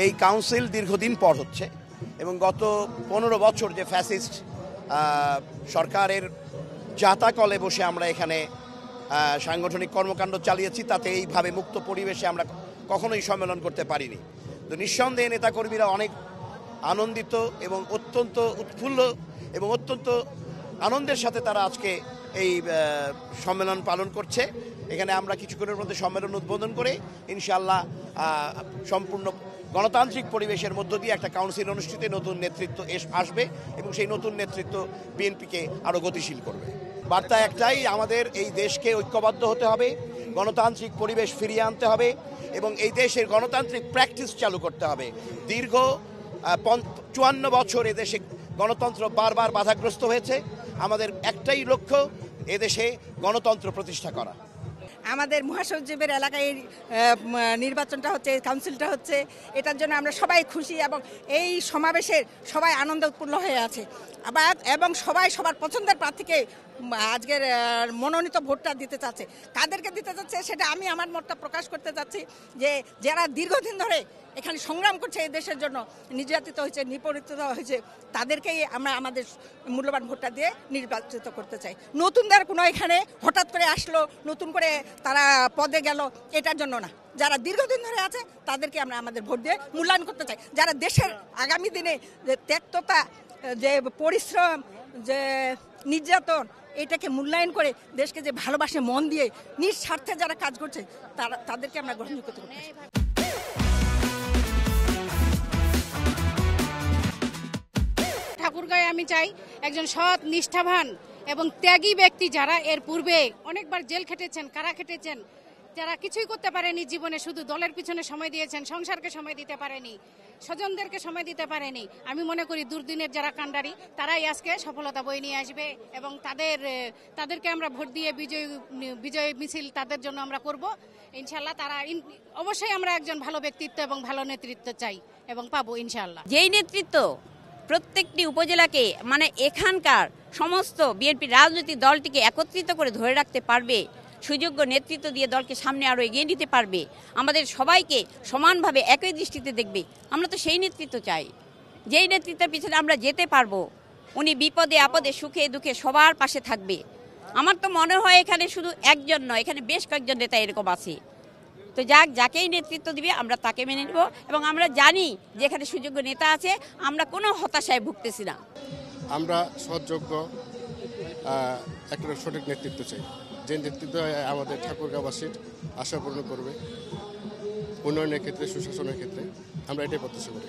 এই কাউন্সিল দীর্ঘদিন পর হচ্ছে এবং গত 15 বছর যে ফ্যাসিস্ট সরকারের জাতাকলে বসে আমরা এখানে সাংগঠনিক কর্মকাণ্ড চালিয়েছি, তাতে এইভাবে মুক্ত পরিবেশে আমরা কখনোই সম্মেলন করতে পারিনি। তো নিঃসন্দেহে নেতাকর্মীরা অনেক আনন্দিত এবং অত্যন্ত উৎফুল্ল এবং অত্যন্ত আনন্দের সাথে তারা আজকে এই সম্মেলন পালন করছে। এখানে আমরা কিছুক্ষণের মধ্যে সম্মেলন উদ্বোধন করে ইনশাআল্লাহ সম্পূর্ণ গণতান্ত্রিক পরিবেশের মধ্য দিয়ে একটা কাউন্সিল অনুষ্ঠিত নতুন নেতৃত্ব আসবে এবং সেই নতুন নেতৃত্ব বিএনপিকে আরও গতিশীল করবে। বার্তা একটাই, আমাদের এই দেশকে ঐক্যবদ্ধ হতে হবে, গণতান্ত্রিক পরিবেশ ফিরিয়ে আনতে হবে এবং এই দেশের গণতান্ত্রিক প্র্যাকটিস চালু করতে হবে। দীর্ঘ 54 বছর এদেশে গণতন্ত্র বারবার বাধাগ্রস্ত হয়েছে। আমাদের একটাই লক্ষ্য, এদেশে গণতন্ত্র প্রতিষ্ঠা করা। আমাদের মহাসচিবের এলাকায় নির্বাচনটা হচ্ছে, কাউন্সিলটা হচ্ছে, এটার জন্য আমরা সবাই খুশি এবং এই সমাবেশের সবাই আনন্দ উৎফুল্ল হয়ে আছে আবার এবং সবাই সবার পছন্দের প্রার্থীকে আজকের মনোনীত ভোটটা দিতে চাচ্ছে। কাদেরকে দিতে চাচ্ছে সেটা আমি আমার মতটা প্রকাশ করতে চাচ্ছি যে যারা দীর্ঘদিন ধরে এখানে সংগ্রাম করছে এই দেশের জন্য, নির্যাতিত হয়েছে, নিপীড়িত হয়েছে, তাদেরকেই আমরা আমাদের মূল্যবান ভোটটা দিয়ে নির্বাচিত করতে চাই। নতুনদের কোনো এখানে হঠাৎ করে আসলো, নতুন করে তারা পদে গেল, এটার জন্য না। যারা দীর্ঘদিন ধরে আছে তাদেরকে আমরা আমাদের ভোট দিয়ে মূল্যায়ন করতে চাই। যারা দেশের আগামী দিনে যে ত্যাগতা, যে পরিশ্রম, যে নির্যাতন, এটাকে মূল্যায়ন করে দেশকে যে ভালোবাসে মন দিয়ে নিঃস্বার্থে যারা কাজ করছে তাদেরকে আমরা গ্রহণযোগ্য করতে চাই। ঠাকুরগাঁয়ে আমি চাই একজন সৎ, নিষ্ঠাবান এবং ত্যাগী ব্যক্তি, যারা এর পূর্বে অনেকবার জেল খেটেছেন, কারা খেটেছেন, যারা কিছুই করতে পারেনি জীবনে, শুধু দলের পিছনে সময় দিয়েছেন, সংসারকে সময় দিতে পারেনি, স্বজনদেরকে সময় দিতে পারেনি। আমি মনে করি দুর্দিনের যারা কাণ্ডারি তারাই আজকে সফলতা বয়ে নিয়ে আসবে এবং তাদেরকে আমরা ভোট দিয়ে বিজয় মিছিল তাদের জন্য আমরা করব ইনশাল্লাহ। তারা অবশ্যই আমরা একজন ভালো ব্যক্তিত্ব এবং ভালো নেতৃত্ব চাই এবং পাবো ইনশাল্লাহ। যেই নেতৃত্ব প্রত্যেকটি উপজেলাকে এখানকার সমস্ত বিএনপি রাজনৈতিক দলটিকে একত্রিত করে ধরে রাখতে পারবে, সুযোগ্য নেতৃত্ব দিয়ে দলকে সামনে আরও এগিয়ে নিতে পারবে, আমাদের সবাইকে সমানভাবে একই দৃষ্টিতে দেখবে, আমরা তো সেই নেতৃত্ব চাই। যেই নেতৃত্বের পিছনে আমরা যেতে পারবো, উনি বিপদে আপদে সুখে দুঃখে সবার পাশে থাকবে। আমার তো মনে হয় এখানে শুধু একজন নয়, এখানে বেশ কয়েকজন নেতা এরকম আছে। তো যাকেই নেতৃত্ব দিবে আমরা তাকে মেনে নেব এবং আমরা জানি যে এখানে সুযোগ্য নেতা আছে, আমরা কোনো হতাশায় ভুগতেছি না। আমরা সৎযোগ্য একটা সঠিক নেতৃত্ব চাই, যে নেতৃত্ব আমাদের ঠাকুরগাঁওবাসীর আশা পূরণ করবে, উন্নয়নের ক্ষেত্রে, সুশাসনের ক্ষেত্রে। আমরা এটাই প্রত্যাশা করি।